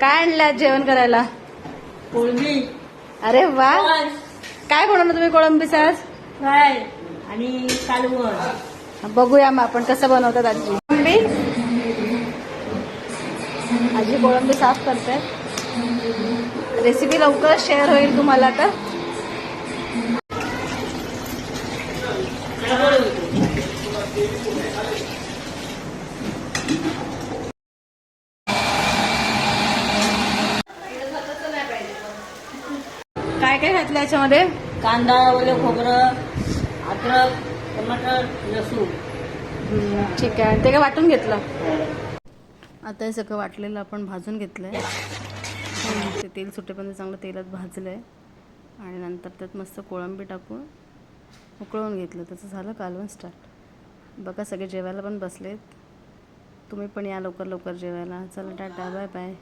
काय आणलं जेवण करायला? कोळंबी अरे वा, काय बनवलं तुम्ही कोळंबी आज? फ्राय आणि कालवण. बघूया मग आपण कसं बनवतात आजी. कोळंबी आजी कोळंबी साफ करते. रेसिपी लवकर शेअर होईल तुम्हाला. तर काय काय घातलं याच्यामध्ये? कांदा, ओलं खोबरं, अद्रक, टमाटर, लसूण. ठीक आहे. ते काय वाटून घेतलं? आता हे सगळं वाटलेलं आपण भाजून घेतलंय. ते तेल सुटेपर्यंत चांगलं तेलात भाजलंय आणि नंतर त्यात मस्त कोळंबी टाकून उकळवून घेतलं. त्याचं झालं कालवण स्टार्ट. बघा सगळे जेवायला पण बसलेत. तुम्ही पण या लवकर लवकर जेवायला. चला टाटा, बाय बाय.